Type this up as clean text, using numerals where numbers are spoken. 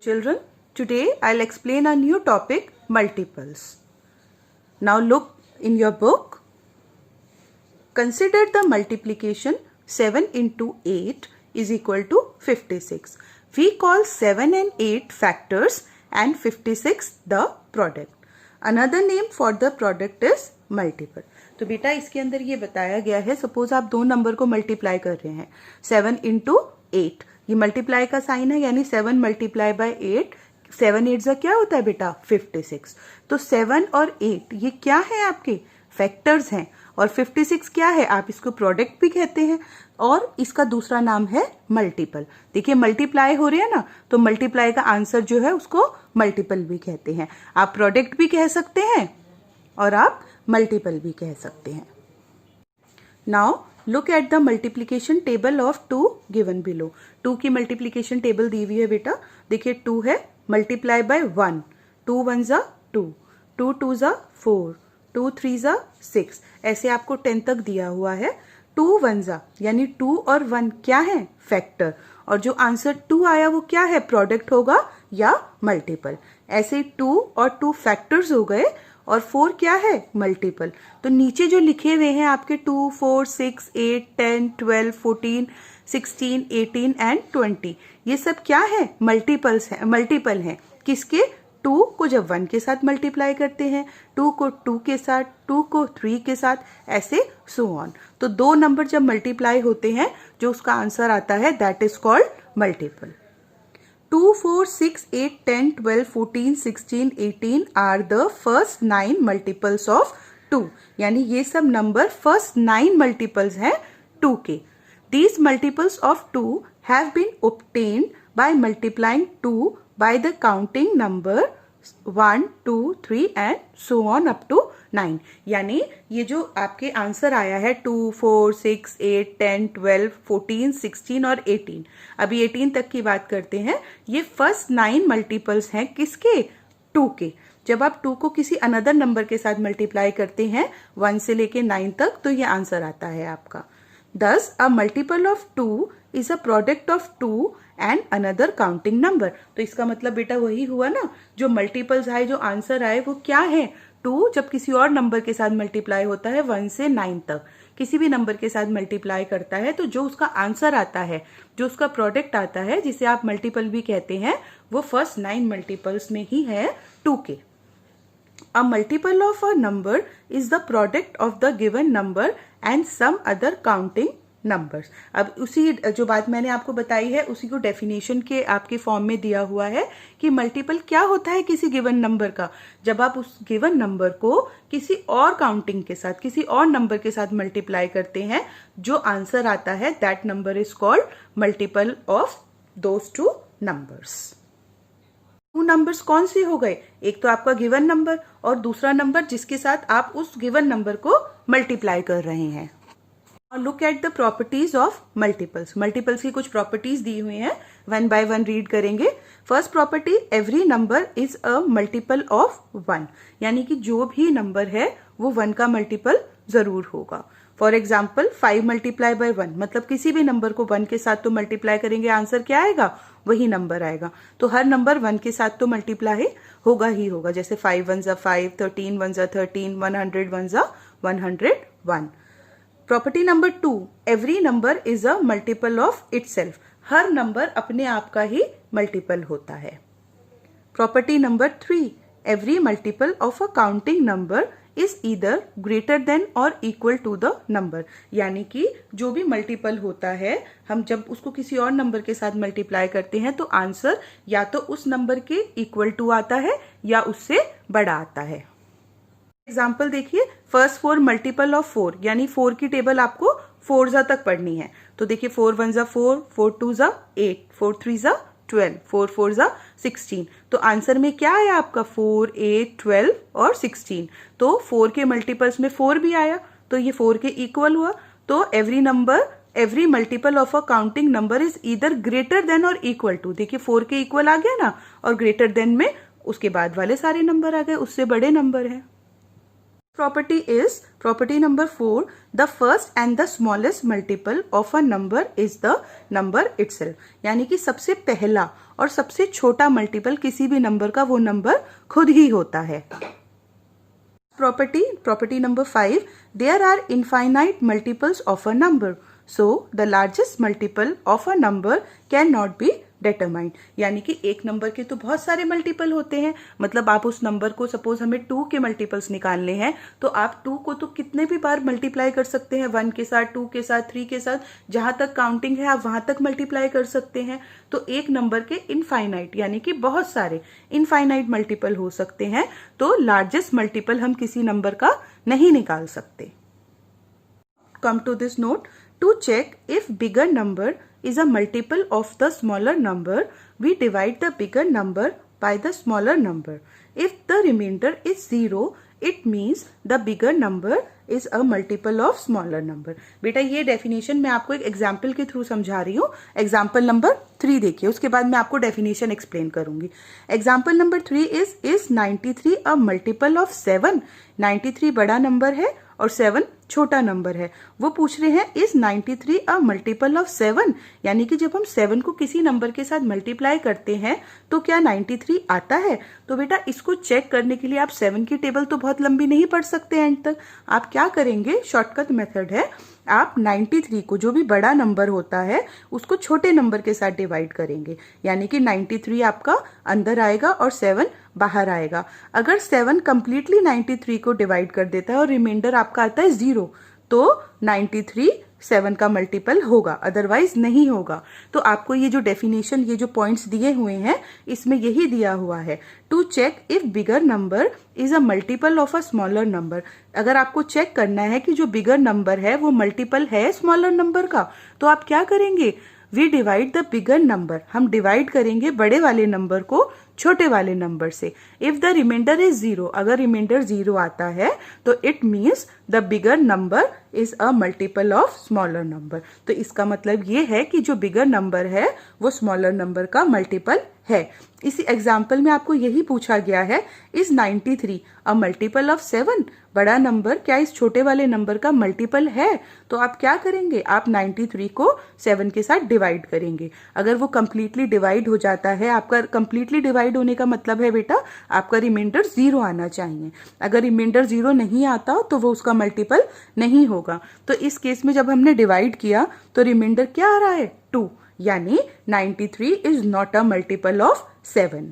Children, today I'll explain a new topic, multiples. Now look in your book. Consider the multiplication 7 into 8 is equal to 56. We call 7 and 8 factors and 56 the product. Another name for the product is multiple. तो बेटा इसके अंदर ये बताया गया है, suppose आप दो नंबर को मल्टीप्लाई कर रहे हैं 7 into 8. ये मल्टीप्लाई का साइन है, यानी 7 मल्टीप्लाई बाय 8. 7 8 क्या होता है बेटा 56. तो 7 और 8 ये क्या है, आपके फैक्टर्स हैं, और 56 क्या है, आप इसको प्रोडक्ट भी कहते हैं, और इसका दूसरा नाम है मल्टीपल. देखिए मल्टीप्लाई हो रहे हैं ना, तो मल्टीप्लाई का आंसर जो है उसको मल्टीपल भी कहते हैं. आप प्रोडक्ट भी कह सकते हैं और आप मल्टीपल भी कह सकते हैं. Now look at the multiplication table of 2 given below. 2 की मल्टीप्लीकेशन टेबल दी हुई है बेटा. देखिए 2 है, मल्टीप्लाई बाय 1. 2 1 जा 2, 2 2 जा 4, 2 3 जा 6. ऐसे आपको 10 तक दिया हुआ है. 2 1 जा यानी 2 और 1 क्या है, फैक्टर, और जो आंसर 2 आया वो क्या है, प्रोडक्ट होगा या मल्टीपल. ऐसे 2 और 2 फैक्टर्स हो गए, और 4 क्या है, मल्टीपल. तो नीचे जो लिखे हुए हैं आपके 2 4 6 8 10 12 14 16 18 एंड 20, ये सब क्या है, मल्टीपल्स है, मल्टीपल हैं. किसके, 2 को जब 1 के साथ मल्टीप्लाई करते हैं, 2 को 2 के साथ, 2 को 3 के साथ, ऐसे सो ऑन. तो दो नंबर जब मल्टीप्लाई होते हैं, जो उसका आंसर आता है that is called multiple. 2 4 6 8 10 12 14 16 18 are the first 9 multiples of 2. यानी ये सब नंबर फर्स्ट 9 मल्टीपल्स हैं 2 के. These multiples of 2 have been obtained by multiplying 2 by the counting number 1 2 3 and so on up to 9. यानी ये जो आपके आंसर आया है 2 4 6 8 10 12 14 16 और 18, अभी 18 तक की बात करते हैं. ये फर्स्ट 9 मल्टीपल्स हैं किसके, 2 के. जब आप 2 को किसी अनदर नंबर के साथ मल्टीप्लाई करते हैं 1 से लेके 9 तक, तो ये आंसर आता है आपका. Thus, a multiple of 2 is a product of 2 and another counting number. तो इसका मतलब बेटा वही हुआ ना, जो मल्टीपल्स आए, जो आंसर आए वो क्या है, 2 जब किसी और नंबर के साथ मल्टीप्लाई होता है 1 से 9 तक, किसी भी नंबर के साथ मल्टीप्लाई करता है, तो जो उसका आंसर आता है, जो उसका प्रोडक्ट आता है, जिसे आप मल्टीपल भी कहते हैं, वो फर्स्ट 9 मल्टीपल्स में ही है 2 के. A multiple of a number is the product of the given number and some other counting numbers. अब उसी जो बात मैंने आपको बताई है उसी को डेफिनेशन के आपके फॉर्म में दिया हुआ है कि मल्टीपल क्या होता है किसी गिवन नंबर का, जब आप उस गिवन नंबर को किसी और काउंटिंग के साथ, किसी और नंबर के साथ मल्टीप्लाई करते हैं, जो आंसर आता है that number is called multiple of those 2 numbers. 2 numbers कौन से हो गए, एक तो आपका गिवन नंबर और दूसरा नंबर जिसके साथ आप उस गिवन नंबर को मल्टीप्लाई कर रहे हैं. और look at the properties of multiples. Multiples की कुछ प्रॉपर्टीज दी हुई हैं, 1 बाय 1 रीड करेंगे. First property, every number is a multiple of 1. यानी कि जो भी नंबर है वो 1 का मल्टीपल जरूर होगा. फॉर एग्जाम्पल 5 मल्टीप्लाई बाय 1, मतलब किसी भी नंबर को 1 के साथ तो मल्टीप्लाई करेंगे, आंसर क्या आएगा, वही नंबर आएगा. तो हर नंबर 1 के साथ तो मल्टीप्लाई होगा ही होगा. जैसे 5 1 जा 5, 13 1 जा 13, 100 1 जा 101. Property number 2, every number is a multiple of itself. Her number अपने आप का ही मल्टीपल होता है. Property number 3, every multiple of a counting number is either greater than और इक्वल टू द नंबर. यानी कि जो भी मल्टीपल होता है, हम जब उसको किसी और नंबर के साथ मल्टीप्लाई करते हैं तो आंसर या तो उस नंबर के इक्वल टू आता है या उससे बड़ा आता है. एग्जाम्पल देखिए, फर्स्ट 4 मल्टीपल ऑफ 4, यानी 4 की टेबल आपको 4 जा तक पढ़नी है. तो देखिए 4 1 जा 4, 4 2 जा 8, 4 3 जा 12, 4 4 जा 16. तो आंसर में क्या आया आपका, 4 8 12 और 16. तो 4 के मल्टीपल्स में 4 भी आया, तो ये 4 के इक्वल हुआ. तो every multiple of a counting number is either greater than और इक्वल टू. देखिए 4 के इक्वल आ गया ना, और ग्रेटर देन में उसके बाद वाले सारे नंबर आ गए, उससे बड़े नंबर है. Property number 4, the first and the smallest multiple of a number is the number itself. यानी कि सबसे पहला और सबसे छोटा मल्टीपल किसी भी नंबर का वो नंबर खुद ही होता है. Property number 5, there are infinite multiples of a number. So the largest multiple of a number cannot be determined. यानी कि एक नंबर के तो बहुत सारे मल्टीपल होते हैं. मतलब आप उस नंबर को, सपोज हमें 2 के मल्टीपल्स निकालने हैं, तो आप 2 को तो कितने भी बार मल्टीप्लाई कर सकते हैं. 1 के साथ, 2 के साथ, 3 के साथ, जहां तक काउंटिंग है आप वहां तक मल्टीप्लाई कर सकते हैं. तो एक नंबर के इनफाइनाइट यानी कि बहुत सारे इनफाइनाइट मल्टीपल हो सकते हैं. तो लार्जेस्ट मल्टीपल हम किसी नंबर का नहीं निकाल सकते. Come to this note. To check if bigger number is a multiple of the smaller number, we divide the bigger number by the smaller number. If the remainder is 0, it means the bigger number is a multiple of smaller number. बेटा ये definition मैं आपको एक example के through समझा रही हूँ. Example number 3 देखिए, उसके बाद मैं आपको डेफिनेशन एक्सप्लेन करूंगी. Example number 3 is 93 a multiple of 7. 93 बड़ा नंबर है और 7 छोटा नंबर है. वो पूछ रहे हैं इज 93 अ मल्टीपल ऑफ 7. यानी कि जब हम 7 को किसी नंबर के साथ मल्टीप्लाई करते हैं तो क्या 93 आता है. तो बेटा इसको चेक करने के लिए आप 7 की टेबल तो बहुत लंबी नहीं पढ़ सकते एंड तक. आप क्या करेंगे, शॉर्टकट मेथड है, आप 93 को, जो भी बड़ा नंबर होता है, उसको छोटे नंबर के साथ डिवाइड करेंगे. यानी कि 93 आपका अंदर आएगा और 7 बाहर आएगा. अगर 7 कंप्लीटली 93 को डिवाइड कर देता है और रिमाइंडर आपका आता है 0, तो 93 7 का मल्टीपल होगा, अदरवाइज नहीं होगा. तो आपको ये जो डेफिनेशन, ये जो पॉइंट्स दिए हुए हैं, इसमें यही दिया हुआ है, to check if bigger number is a multiple of a smaller number. अगर आपको चेक करना है कि जो बिगर नंबर है वो मल्टीपल है स्मॉलर नंबर का, तो आप क्या करेंगे, we divide the bigger number. हम डिवाइड करेंगे बड़े वाले नंबर को छोटे वाले नंबर से. इफ द रिमाइंडर इज 0, अगर रिमाइंडर 0 आता है तो it means the bigger number is a multiple of smaller number. तो इसका मतलब ये है कि जो बिगर नंबर है वो स्मॉलर नंबर का मल्टीपल है. इसी एग्जाम्पल में आपको यही पूछा गया है, इज 93 अ मल्टीपल ऑफ 7. बड़ा नंबर क्या इस छोटे वाले नंबर का मल्टीपल है. तो आप क्या करेंगे, आप 93 को 7 के साथ डिवाइड करेंगे. अगर वो कंप्लीटली डिवाइड हो जाता है, आपका कंप्लीटली डिवाइड होने का मतलब है बेटा आपका रिमाइंडर 0 आना चाहिए. अगर रिमाइंडर 0 नहीं आता तो वो उसका मल्टीपल नहीं होगा. तो इस केस में जब हमने डिवाइड किया तो रिमाइंडर क्या आ रहा है, 2. यानी 93 is not a multiple of 7.